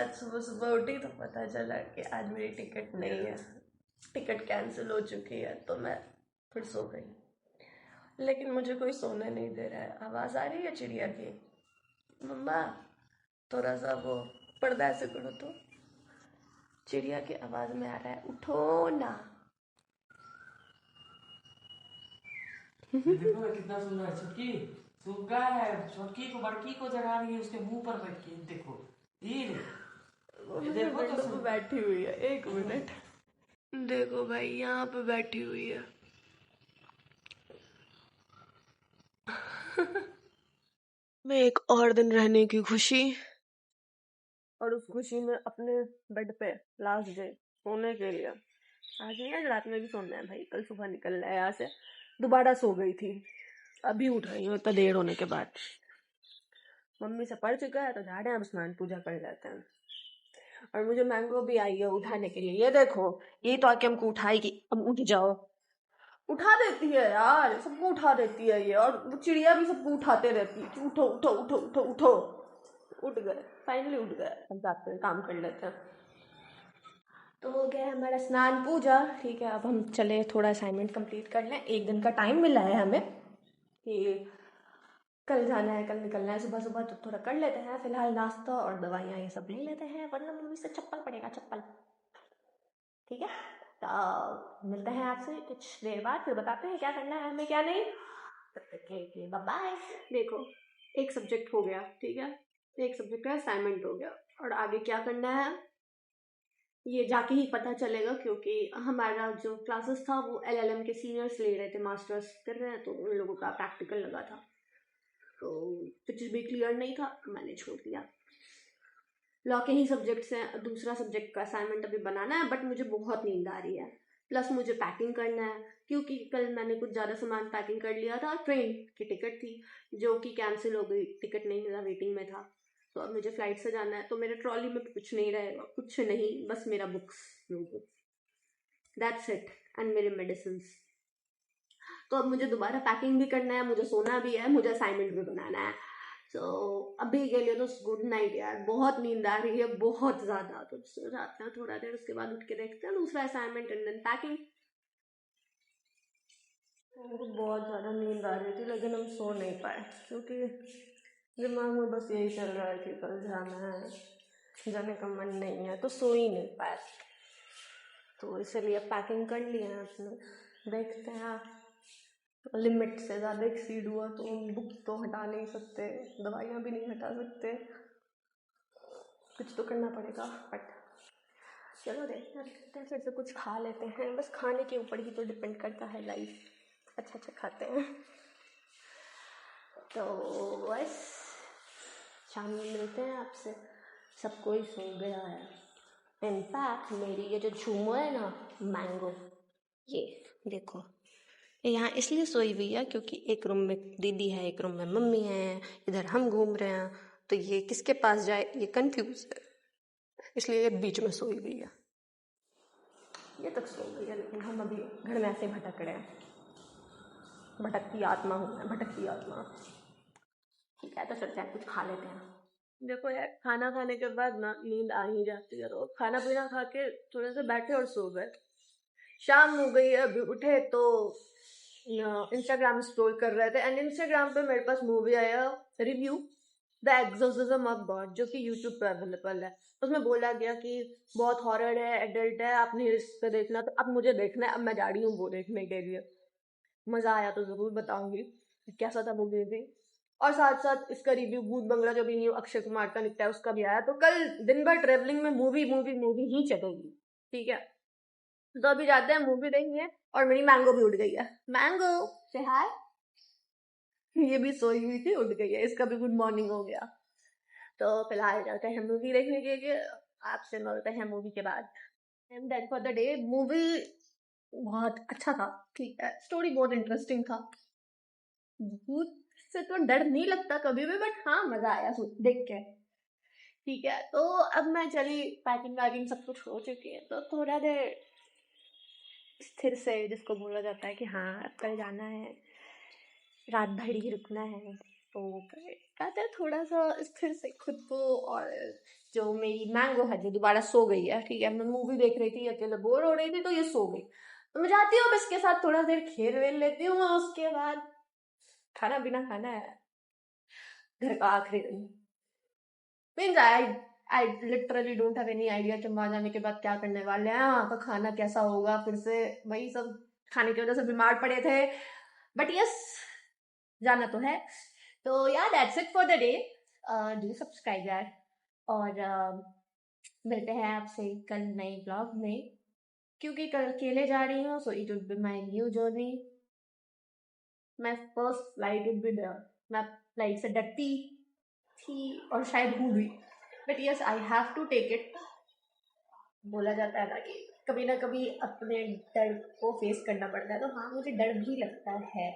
आज सुबह सुबह उठी तो पता चला कि आज मेरी टिकट नहीं है, टिकट कैंसिल हो चुकी है। तो मैं फिर सो गई, लेकिन मुझे कोई सोने नहीं दे रहा है। आवाज़ आ रही है चिड़िया की, मम्मा थोड़ा सा वो पर्दा ऐसे करो तो। चिड़िया की आवाज़ में आ रहा है उठो ना। देखो ना कितना सुंदर है। छुटकी सूख गया है, छोटकी को बड़की को जगा रही है उसके मुंह पर बैठ के। देखो धीरे, वो ये मेरे देखो तो विंडो पे सही। बैठी हुई है, एक मिनट। देखो भाई यहाँ पे बैठी हुई है। मैं एक और दिन रहने की खुशी और उस खुशी में अपने बेड पे लास्ट डे सोने के लिए। आज नहीं, आज रात में भी सोना है भाई, कल सुबह निकलना है यहाँ से। दोबारा सो गई थी, अभी उठ रही हूँ इतना देर होने के बाद। मम्मी से पड़ चुका है तो जा रहे हैं, अब स्नान पूजा कर लेते हैं। और मुझे मैंगो भी आई है उठाने के लिए। ये देखो, ये तो आके हमको उठाएगी। अब उठ जाओ। उठा देती है यार, सबको उठा देती है ये। और वो चिड़िया भी सबको उठाते रहती है कि उठो उठो उठो उठो उठो। उठ गए, फाइनली उठ गए। अब जाते हैं, काम कर लेते हैं। तो हो गया हमारा स्नान पूजा। ठीक है, अब हम चले थोड़ा असाइनमेंट कंप्लीट कर लें। एक दिन का टाइम मिला है हमें कि कल जाना है, कल निकलना है सुबह सुबह, तो थोड़ा कर लेते हैं। फिलहाल नाश्ता और दवाइयाँ ये सब ले लेते हैं, वरना मम्मी से चप्पल पड़ेगा, चप्पल। ठीक है, तो मिलते हैं आपसे कुछ देर बाद, फिर बताते हैं क्या करना है हमें क्या नहीं। तब तक के लिए बाय बाय। देखो, एक सब्जेक्ट हो गया, ठीक है, एक सब्जेक्ट का असाइनमेंट हो गया। और आगे क्या करना है ये जाके ही पता चलेगा, क्योंकि हमारा जो क्लासेस था वो LLM के सीनियर्स ले रहे थे, मास्टर्स कर रहे हैं, तो उन लोगों का प्रैक्टिकल लगा था, तो कुछ भी क्लियर नहीं था, मैंने छोड़ दिया। लॉ के ही सब्जेक्ट्स हैं, दूसरा सब्जेक्ट का असाइनमेंट अभी बनाना है, बट मुझे बहुत नींद आ रही है। प्लस मुझे पैकिंग करना है, क्योंकि कल मैंने कुछ ज़्यादा सामान पैकिंग कर लिया था। ट्रेन की टिकट थी जो कि कैंसिल हो गई, टिकट नहीं मिला, वेटिंग में था। तो अब मुझे फ्लाइट से जाना है, तो मेरे ट्रॉली में कुछ नहीं रहेगा, कुछ नहीं, बस मेरा बुक्स, दैट्स इट, एंड मेरे मेडिसिन। तो अब मुझे दोबारा पैकिंग भी करना है, मुझे सोना भी है, मुझे असाइनमेंट भी बनाना है। तो अभी के लिए तो गुड नाइट यार, बहुत नींद आ रही है, बहुत ज़्यादा। तो सो जाते हैं थोड़ा देर, उसके बाद उठ के देखते हैं दूसरा असाइनमेंट एंड देन पैकिंग। मुझे बहुत ज़्यादा नींद आ रही थी, लेकिन हम सो नहीं पाए, क्योंकि दिमाग में बस यही चल रहा है कि कल जाना है, जाने का मन नहीं है, तो सो ही नहीं पाए। तो इसलिए पैकिंग कर लिए हैं अपने, देखते हैं। लिमिट से ज़्यादा एक्सीड हुआ तो हम बुक तो हटा नहीं सकते, दवाइयाँ भी नहीं हटा सकते, कुछ तो करना पड़ेगा। बट चलो देखते हैं, फिर से कुछ खा लेते हैं। बस खाने के ऊपर ही तो डिपेंड करता है लाइफ, अच्छा अच्छा खाते हैं। तो बस शाम में मिलते हैं आपसे। सब कोई सो गया है। इनफैक्ट मेरी ये जो झूमर है ना, मैंगो, ये देखो, ये यहाँ इसलिए सोई हुई है क्योंकि एक रूम में दीदी है, एक रूम में मम्मी है, इधर हम घूम रहे हैं, तो ये किसके पास जाए ये कंफ्यूज है, इसलिए ये बीच में सोई हुई है। ये तक सो गई है, लेकिन हम अभी घर में ऐसे भटक रहे हैं। भटकती आत्मा हूँ मैं, भटकती आत्मा। ठीक है, तो चलते हैं, कुछ खा लेते हैं। देखो यार, खाना खाने के बाद ना नींद आ ही जाती है, तो खाना पीना खा के थोड़े से बैठे और सो गए। शाम हो गई है, अभी उठे तो इंस्टाग्राम स्क्रॉल कर रहे थे, एंड इंस्टाग्राम पे मेरे पास मूवी आया, review the exorcism of God, जो कि यूट्यूब पे अवेलेबल है। उसमें बोला गया कि बहुत हॉरर है, एडल्ट है, आप नहीं रिस्क पे देखना। तो अब मुझे देखना है, अब मैं जा रही हूँ वो देखने के लिए। मज़ा आया तो ज़रूर बताऊंगी कैसा था मूवी भी। और साथ साथ इसका रिव्यू भूत बंगला जो भी न्यू अक्षय कुमार का निकला है उसका भी आया। तो कल दिन भर ट्रेवलिंग में मूवी मूवी मूवी ही चलेगी, ठीक है। तो अभी जाते हैं, मूवी देखेंगे। और मेरी मैंगो भी उठ गई है। मैंगो से हाय। ये भी सोई हुई थी, उठ गई है, इसका भी गुड मॉर्निंग हो गया। तो फिलहाल जाते हैं मूवी देखने के लिए, आपसे मिलते हैं मूवी के बाद। I am done for the day. Movie बहुत अच्छा था, ठीक है, स्टोरी बहुत इंटरेस्टिंग था। भूत से तो डर नहीं लगता कभी भी, बट हाँ मजा आया देख के, ठीक है। तो अब मैं चली, पैकिंग वैकिंग सब कुछ हो चुकी है, तो थोड़ा देर स्थिर से, जिसको बोला जाता है कि हाँ अब कल जाना है, रात भर ही रुकना है, तो कहते हैं थोड़ा सा फिर से खुद को, और जो मेरी मैंगो है जो दोबारा सो गई है, ठीक है, मैं मूवी देख रही थी, अकेले बोर हो रही थी तो ये सो गई, तो मैं जाती हूँ, अब इसके साथ थोड़ा देर खेल वेल लेती हूँ, और उसके बाद खाना पीना खाना है घर का आखिरी दिन। Means I literally don't have any idea कि वहां जाने के बाद क्या करने वाले हैं, वहाँ का खाना कैसा होगा, फिर से वही सब खाने की वजह से बीमार पड़े थे, बट यस जाना तो है। तो या that's it for the day. Do subscribe यार, और मिलते हैं आपसे कल नए ब्लॉग में, क्योंकि कल अकेले जा रही हूँ, so it would be my new journey, my first flight would be there. मैं फ्लाइट से डरती थी और शायद हूँ भी, but yes I have to take it. बोला जाता है ना कि कभी ना कभी अपने डर को फेस करना पड़ता है, तो हाँ मुझे डर भी लगता है,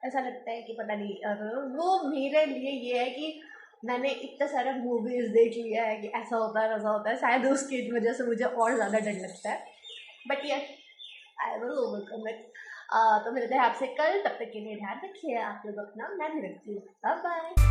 ऐसा लगता है कि पता नहीं, वो मेरे लिए ये है कि मैंने इतना सारा मूवीज देख लिया है कि ऐसा होता है वैसा होता है, शायद उसकी वजह से मुझे और ज़्यादा डर लगता है, but yes I will overcome it. तो मिलते हैं आपसे कल, तब तक के लिए ध्यान रखिए आप लोग अपना, मैं भी रखती हूँ, बाय बाय।